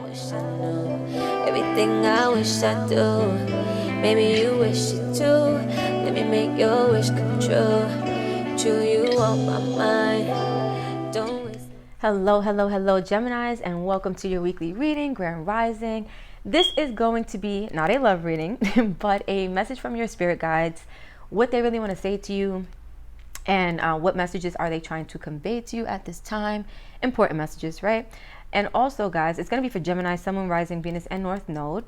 wish I knew everything I wish I do. Maybe you wish it too. Let me make your wish come true. True, you on my mind. Don't waste. Hello, Geminis, and welcome to your weekly reading, Grand Rising. This is going to be not a love reading, but a message from your spirit guides, what they really want to say to you, and what messages are they trying to convey to you at this time. Important messages, right? And also, guys, it's going to be for Gemini, Sun, Moon, Rising, Venus, and North Node.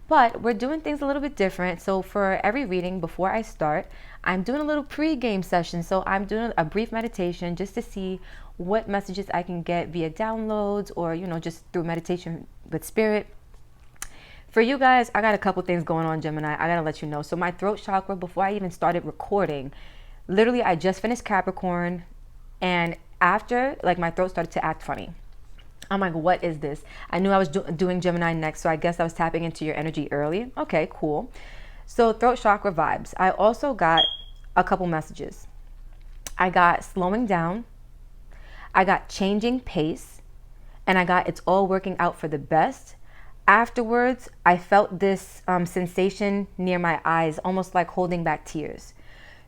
But we're doing things a little bit different. So for every reading, before I start, I'm doing a little pre-game session. So I'm doing a brief meditation just to see what messages I can get via downloads or, just through meditation with spirit. For you guys, I got a couple things going on, Gemini. I got to let you know. So my throat chakra, before I even started recording, literally I just finished Capricorn. And after, my throat started to act funny. I'm like, what is this? I knew I was doing Gemini next, so I guess I was tapping into your energy early. Okay, cool. So throat chakra vibes. I also got a couple messages. I got slowing down. I got changing pace. And I got it's all working out for the best. Afterwards, I felt this sensation near my eyes, almost like holding back tears.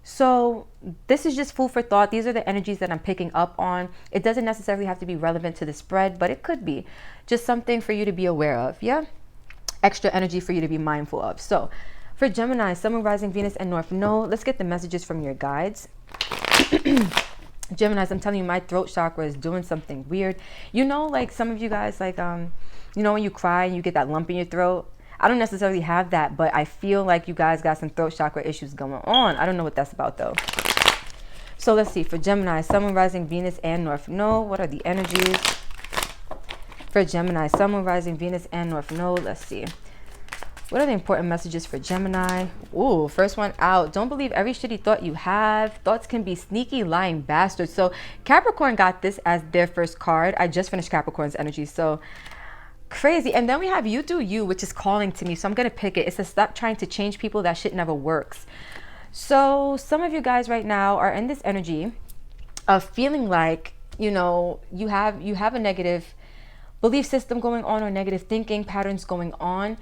So this is just food for thought. These are the energies that I'm picking up on. It doesn't necessarily have to be relevant to the spread, but it could be just something for you to be aware of. Yeah. Extra energy for you to be mindful of. So for Gemini, Sun, Moon, Rising, Venus, and North Node, let's get the messages from your guides. Geminis, I'm telling you, my throat chakra is doing something weird. Some of you guys, when you cry and you get that lump in your throat. I don't necessarily have that, but I feel like you guys got some throat chakra issues going on. I don't know what that's about, though. So let's see. For Gemini, Sun, Moon, Rising, Venus, and North Node, what are the energies? For Gemini, Sun, Moon, Rising, Venus, and North Node, let's see. What are the important messages for Gemini? Ooh, first one out. Don't believe every shitty thought you have. Thoughts can be sneaky, lying bastards. So Capricorn got this as their first card. I just finished Capricorn's energy, so crazy. And then we have You Do You, which is calling to me, so I'm gonna pick it. It says stop trying to change people. That shit never works. So some of you guys right now are in this energy of feeling like you have a negative belief system going on or negative thinking patterns going on.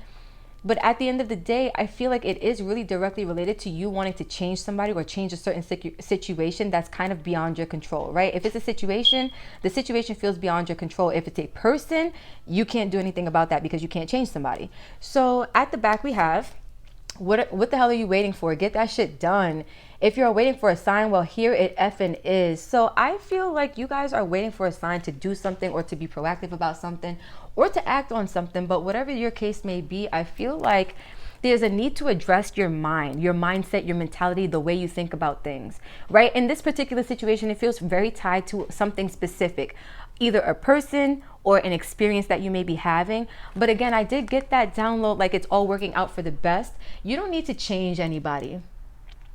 But at the end of the day, I feel like it is really directly related to you wanting to change somebody or change a certain situation that's kind of beyond your control, right? If it's a situation, the situation feels beyond your control. If it's a person, you can't do anything about that because you can't change somebody. So at the back we have, what the hell are you waiting for? Get that shit done. If you're waiting for a sign, well, here it effing is. So I feel like you guys are waiting for a sign to do something or to be proactive about something or to act on something. But whatever your case may be, I feel like there's a need to address your mind, your mindset, your mentality, the way you think about things, right? In this particular situation, it feels very tied to something specific, either a person or an experience that you may be having. But again, I did get that download, like it's all working out for the best. You don't need to change anybody,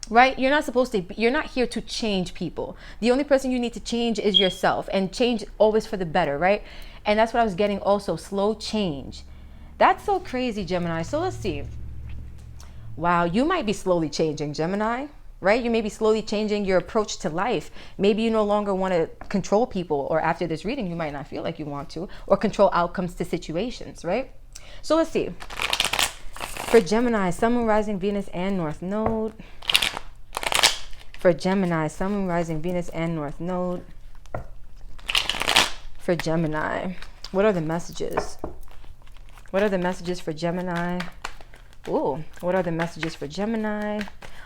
right? You're not here to change people. The only person you need to change is yourself, and change always for the better, right? And that's what I was getting also, slow change. That's so crazy, Gemini. So let's see. Wow, you might be slowly changing, Gemini, right? You may be slowly changing your approach to life. Maybe you no longer want to control people, or after this reading, you might not feel like you want to, or control outcomes to situations, right? So let's see. For Gemini, Sun, Moon, Rising, Venus, and North Node. For Gemini, Sun, Moon, Rising, Venus, and North Node. For Gemini, what are the messages? What are the messages for Gemini? Ooh, what are the messages for Gemini?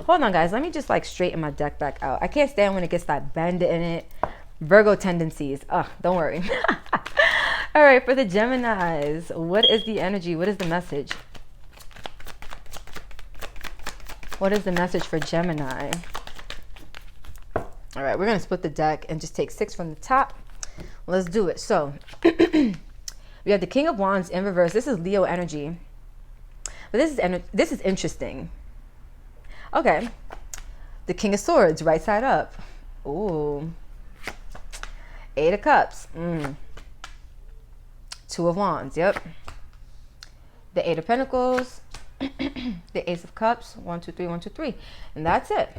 Hold on, guys. Let me just straighten my deck back out. I can't stand when it gets that bend in it. Virgo tendencies. Don't worry. All right, for the Geminis, what is the energy? What is the message? What is the message for Gemini? All right, we're going to split the deck and just take 6 from the top. Let's do it. So we have the King of Wands in reverse. This is Leo energy. But this is interesting. Okay. The King of Swords, right side up. Ooh. 8 of Cups. 2 of Wands. Yep. The 8 of Pentacles. The Ace of Cups. 1, 2, 3, 1, 2, 3. And that's it.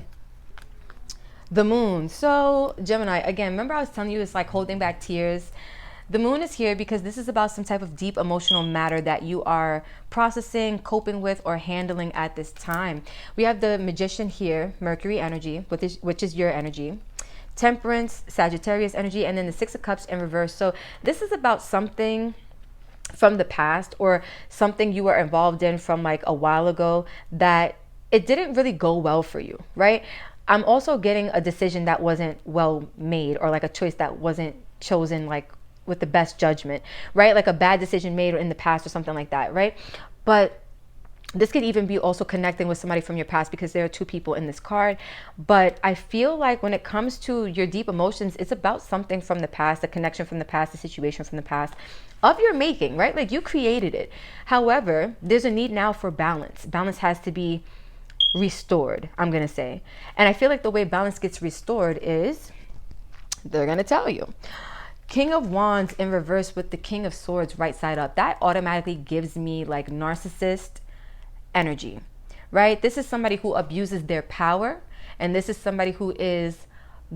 The Moon. So Gemini, again, remember I was telling you it's like holding back tears. The moon is here because this is about some type of deep emotional matter that you are processing, coping with, or handling at this time. We have the Magician here, Mercury energy, which is your energy. Temperance, Sagittarius energy, and then the Six of Cups in reverse. So this is about something from the past or something you were involved in from like a while ago that it didn't really go well for you, right? I'm also getting a decision that wasn't well made, or like a choice that wasn't chosen like with the best judgment, right? Like a bad decision made in the past or something like that, right? But this could even be also connecting with somebody from your past, because there are two people in this card. But I feel like when it comes to your deep emotions, it's about something from the past, a connection from the past, a situation from the past of your making, right? Like you created it. However, there's a need now for balance. Balance has to be restored, I'm going to say. And I feel like the way balance gets restored is, they're going to tell you. King of Wands in reverse with the King of Swords right side up. That automatically gives me like narcissist energy, right? This is somebody who abuses their power, and this is somebody who is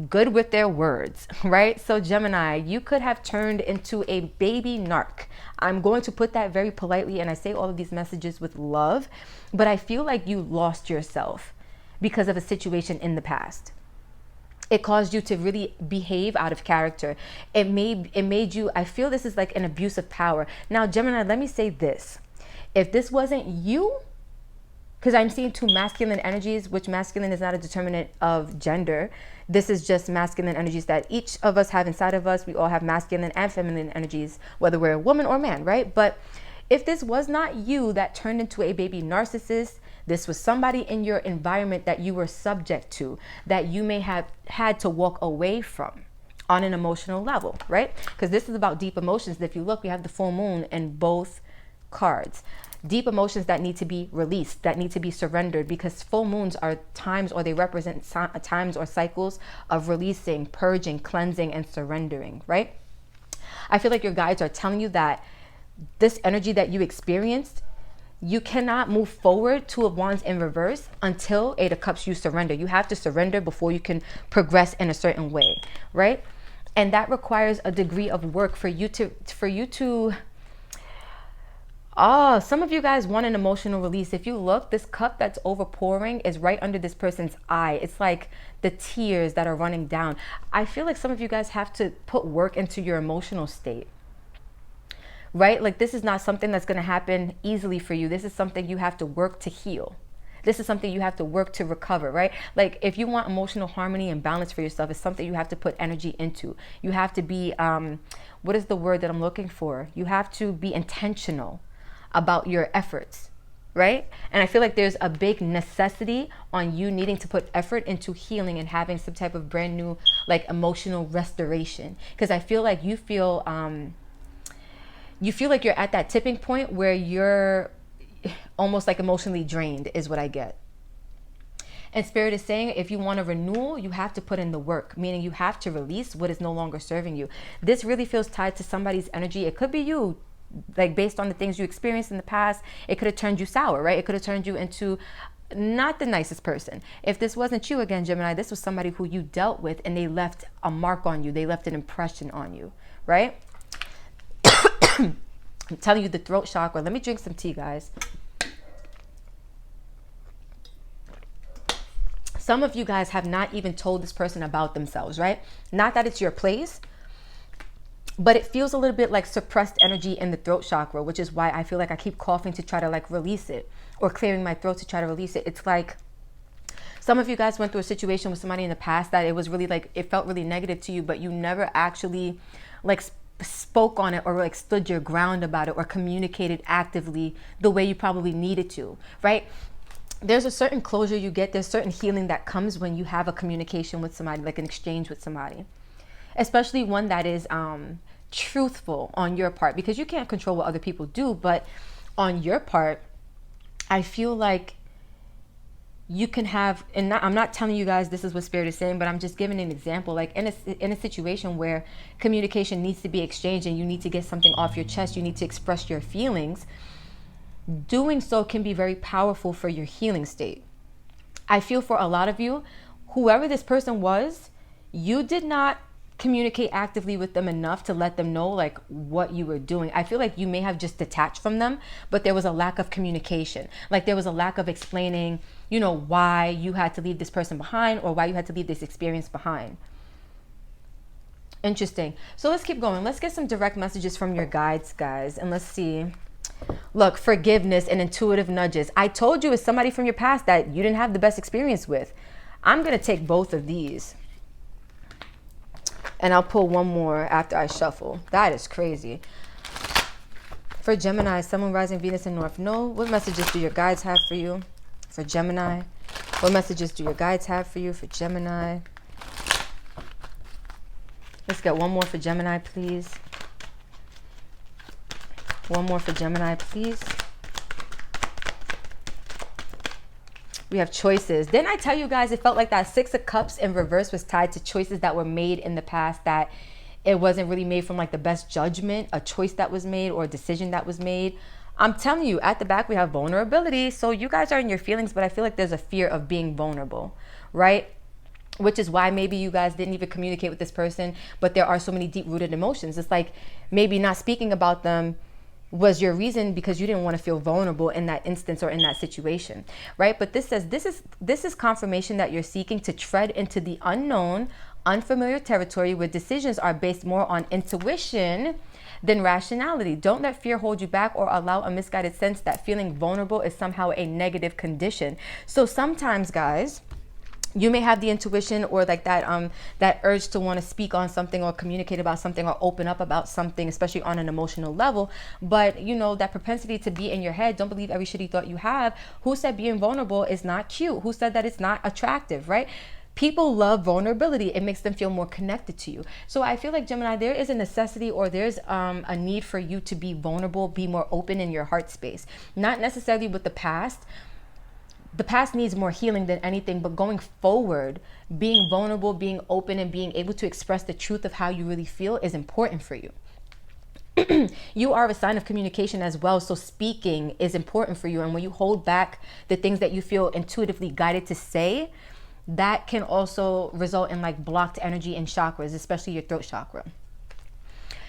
good with their words, right? So Gemini, you could have turned into a baby narc. I'm going to put that very politely, and I say all of these messages with love, but I feel like you lost yourself because of a situation in the past. It caused you to really behave out of character. It made you, I feel this is like an abuse of power. Now, Gemini, let me say this. If this wasn't you, because I'm seeing two masculine energies, which masculine is not a determinant of gender. This is just masculine energies that each of us have inside of us. We all have masculine and feminine energies, whether we're a woman or man, right? But if this was not you that turned into a baby narcissist, this was somebody in your environment that you were subject to, that you may have had to walk away from on an emotional level, right? Because this is about deep emotions. If you look, we have the full moon in both cards. Deep emotions that need to be released, that need to be surrendered, because full moons are times, or they represent times or cycles of releasing, purging, cleansing, and surrendering, right? I feel like your guides are telling you that this energy that you experienced, you cannot move forward. Two of Wands in reverse until Eight of Cups, you surrender. You have to surrender before you can progress in a certain way, right? And that requires a degree of work for you to some of you guys want an emotional release. If you look, this cup that's overpouring is right under this person's eye. It's like the tears that are running down. I feel like some of you guys have to put work into your emotional state, right? Like this is not something that's going to happen easily for you. This is something you have to work to heal. This is something you have to work to recover, right? Like if you want emotional harmony and balance for yourself, it's something you have to put energy into. You have to be, what is the word that I'm looking for? You have to be intentional about your efforts, right? And I feel like there's a big necessity on you needing to put effort into healing and having some type of brand new like emotional restoration. Because I feel like you feel like you're at that tipping point where you're almost like emotionally drained is what I get. And Spirit is saying if you want a renewal, you have to put in the work, meaning you have to release what is no longer serving you. This really feels tied to somebody's energy. It could be you, like based on the things you experienced in the past. It could have turned you sour, right? It could have turned you into not the nicest person. If this wasn't you, again, Gemini, this was somebody who you dealt with and they left a mark on you. They left an impression on you, right? I'm telling you, the throat chakra. Let me drink some tea, guys. Some of you guys have not even told this person about themselves, right? Not that it's your place, but it feels a little bit like suppressed energy in the throat chakra, which is why I feel like I keep coughing to try to like release it, or clearing my throat to try to release it. It's like some of you guys went through a situation with somebody in the past that it was really like, it felt really negative to you, but you never actually like spoke on it or like stood your ground about it or communicated actively the way you probably needed to, right? There's a certain closure you get. There's certain healing that comes when you have a communication with somebody, like an exchange with somebody, especially one that is truthful on your part, because you can't control what other people do, but on your part, I feel like you can have, and I'm not telling you guys this is what Spirit is saying, but I'm just giving an example, like in a situation where communication needs to be exchanged and you need to get something off your chest, you need to express your feelings, doing so can be very powerful for your healing state. I feel for a lot of you, whoever this person was, you did not communicate actively with them enough to let them know like what you were doing. I feel like you may have just detached from them, but there was a lack of communication. Like there was a lack of explaining, you know, why you had to leave this person behind or why you had to leave this experience behind. Interesting. So let's keep going. Let's get some direct messages from your guides, guys. And let's see. Look, forgiveness and intuitive nudges. I told you it's somebody from your past that you didn't have the best experience with. I'm going to take both of these. And I'll pull one more after I shuffle. That is crazy. For Gemini, Sun, Moon, Rising, Venus, and North Node, what messages do your guides have for you? For Gemini, what messages do your guides have for you? For Gemini. Let's get one more for Gemini, please. One more for Gemini, please. We have choices. Didn't I tell you guys it felt like that Six of Cups in reverse was tied to choices that were made in the past, that it wasn't really made from like the best judgment, a choice that was made or a decision that was made. I'm telling you, at the back we have vulnerability. So you guys are in your feelings, but I feel like there's a fear of being vulnerable, right? Which is why maybe you guys didn't even communicate with this person, but there are so many deep-rooted emotions. It's like maybe not speaking about them was your reason because you didn't want to feel vulnerable in that instance or in that situation, right? But this says this is confirmation that you're seeking to tread into the unknown, unfamiliar territory where decisions are based more on intuition than rationality. Don't let fear hold you back or allow a misguided sense that feeling vulnerable is somehow a negative condition. So sometimes, guys, you may have the intuition or like that urge to want to speak on something or communicate about something or open up about something, especially on an emotional level. But you know, that propensity to be in your head, don't believe every shitty thought you have. Who said being vulnerable is not cute? Who said that it's not attractive, right? People love vulnerability. It makes them feel more connected to you. So I feel like, Gemini, there is a necessity or there's a need for you to be vulnerable, be more open in your heart space. Not necessarily with the past. The past needs more healing than anything, but going forward, being vulnerable, being open, and being able to express the truth of how you really feel is important for you. You are a sign of communication as well, so speaking is important for you. And when you hold back the things that you feel intuitively guided to say, that can also result in like blocked energy and chakras, especially your throat chakra.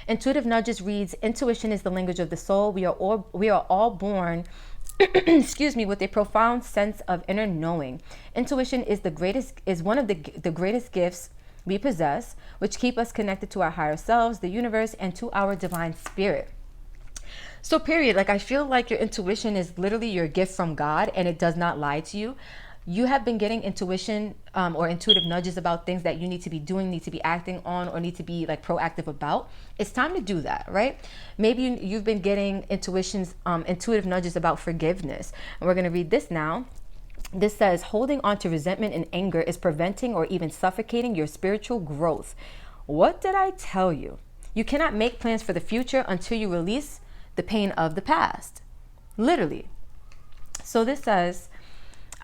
Intuitive nudges reads, intuition is the language of the soul. We are all born excuse me, with a profound sense of inner knowing. Intuition is one of the greatest gifts we possess, which keep us connected to our higher selves, the universe, and to our divine spirit. So period, like I feel like your intuition is literally your gift from God, and it does not lie to you. You have been getting intuition or intuitive nudges about things that you need to be doing, need to be acting on, or need to be like proactive about. It's time to do that, right? Maybe you've been getting intuitive nudges about forgiveness. And we're going to read this now. This says, holding on to resentment and anger is preventing or even suffocating your spiritual growth. What did I tell you? You cannot make plans for the future until you release the pain of the past. Literally. So this says,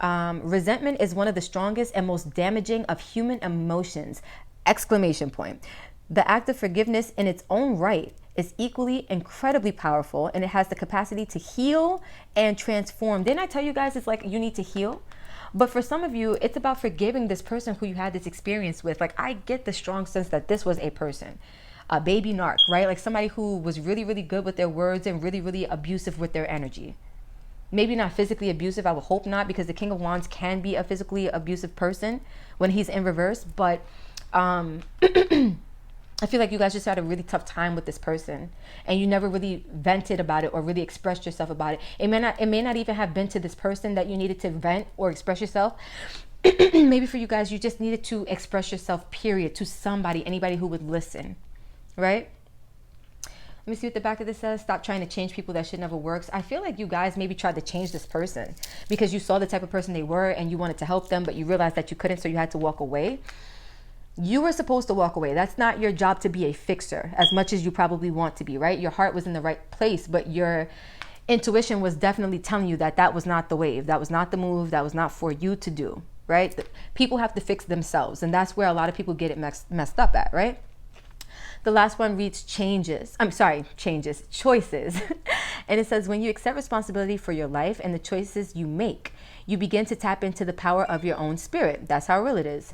resentment is one of the strongest and most damaging of human emotions! Exclamation point. The act of forgiveness in its own right is equally incredibly powerful, and it has the capacity to heal and transform. Didn't I tell you guys it's like you need to heal? But for some of you, it's about forgiving this person who you had this experience with. Like, I get the strong sense that this was a person, a baby narc, right? Like somebody who was really, really good with their words and really, really abusive with their energy. Maybe not physically abusive, I would hope not, because the King of Wands can be a physically abusive person when he's in reverse. But I feel like you guys just had a really tough time with this person, and you never really vented about it or really expressed yourself about it. It may not even have been to this person that you needed to vent or express yourself. Maybe for you guys, you just needed to express yourself, period, to somebody, anybody who would listen, right? Let me see what the back of this says. Stop trying to change people. That shit never works. I feel like you guys maybe tried to change this person because you saw the type of person they were and you wanted to help them, but you realized that you couldn't, so you had to walk away. You were supposed to walk away. That's not your job to be a fixer, as much as you probably want to be, right? Your heart was in the right place, but your intuition was definitely telling you that that was not the wave. That was not the move. That was not for you to do, right? People have to fix themselves, and that's where a lot of people get it messed up at, right? The last one reads choices. And it says, when you accept responsibility for your life and the choices you make, you begin to tap into the power of your own spirit. That's how real it is.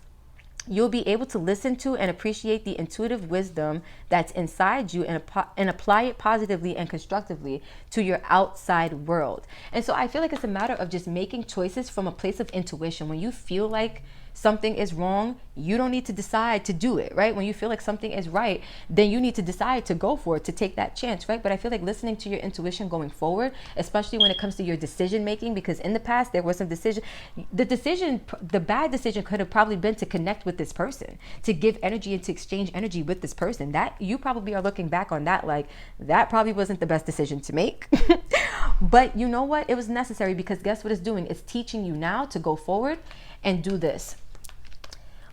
You'll be able to listen to and appreciate the intuitive wisdom that's inside you and apply it positively and constructively to your outside world. And so I feel like it's a matter of just making choices from a place of intuition. When you feel like something is wrong, you don't need to decide to do it, right? When you feel like something is right, then you need to decide to go for it, to take that chance, right? But I feel like listening to your intuition going forward, especially when it comes to your decision making, because in the past there was some decision, the bad decision could have probably been to connect with this person, to give energy and to exchange energy with this person. That you probably are looking back on that like that probably wasn't the best decision to make. But you know what? It was necessary, because guess what it's doing? It's teaching you now to go forward and do this.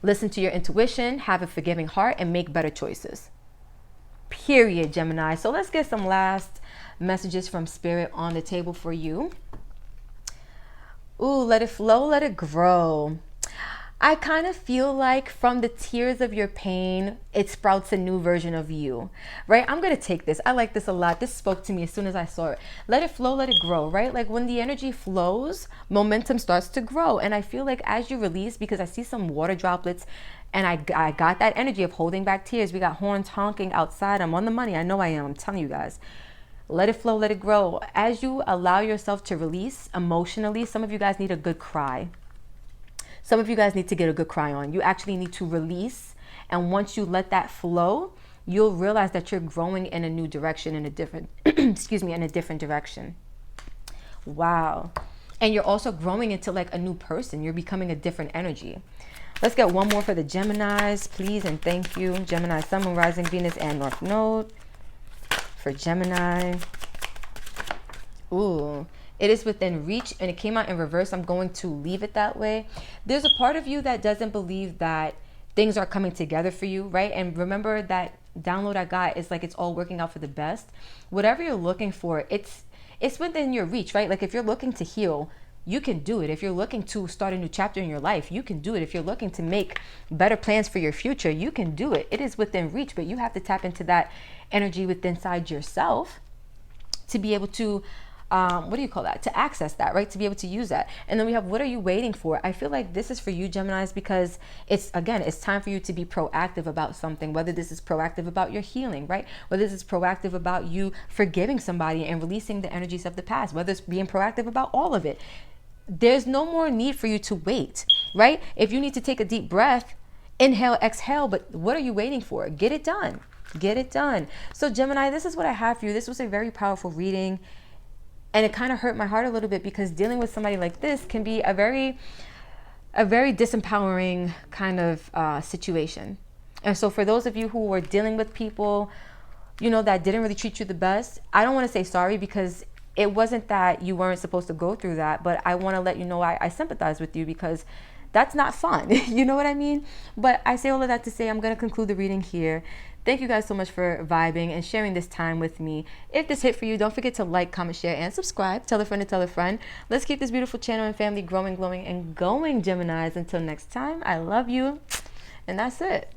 Listen to your intuition, have a forgiving heart, and make better choices. Period, Gemini. So let's get some last messages from Spirit on the table for you. Ooh, let it flow, let it grow. I kind of feel like from the tears of your pain, it sprouts a new version of you, right? I'm going to take this. I like this a lot. This spoke to me as soon as I saw it. Let it flow, let it grow, right? Like when the energy flows, momentum starts to grow. And I feel like as you release, because I see some water droplets and I got that energy of holding back tears. We got horns honking outside. I'm on the money. I know I am. I'm telling you guys. Let it flow, let it grow. As you allow yourself to release emotionally, some of you guys need a good cry. Some of you guys need to get a good cry on. You actually need to release. And once you let that flow, you'll realize that you're growing in a new direction, in a different, in a different direction. Wow. And you're also growing into like a new person. You're becoming a different energy. Let's get one more for the Geminis, please. And thank you. Gemini, Sun, Moon, Rising, Venus, and North Node. For Gemini. Ooh. It is within reach, and it came out in reverse. I'm going to leave it that way. There's a part of you that doesn't believe that things are coming together for you, right? And remember that download I got is like it's all working out for the best. Whatever you're looking for, it's within your reach, right? Like if you're looking to heal, you can do it. If you're looking to start a new chapter in your life, you can do it. If you're looking to make better plans for your future, you can do it. It is within reach, but you have to tap into that energy within inside yourself to be able to to access that, right? To be able to use that. And then we have, what are you waiting for? I feel like this is for you, Geminis, because it's time for you to be proactive about something, whether this is proactive about your healing, right? Whether this is proactive about you forgiving somebody and releasing the energies of the past, whether it's being proactive about all of it. There's no more need for you to wait, right? If you need to take a deep breath, inhale, exhale, but what are you waiting for? Get it done. Get it done. So Gemini, this is what I have for you. This was a very powerful reading. And it kind of hurt my heart a little bit, because dealing with somebody like this can be a very disempowering kind of situation. And so for those of you who were dealing with people, that didn't really treat you the best, I don't want to say sorry, because it wasn't that you weren't supposed to go through that, but I want to let you know I sympathize with you, because that's not fun. You know what I mean? But I say all of that to say I'm going to conclude the reading here. Thank you guys so much for vibing and sharing this time with me. If this hit for you, don't forget to like, comment, share, and subscribe. Tell a friend to tell a friend. Let's keep this beautiful channel and family growing, glowing, and going, Geminis. Until next time, I love you. And that's it.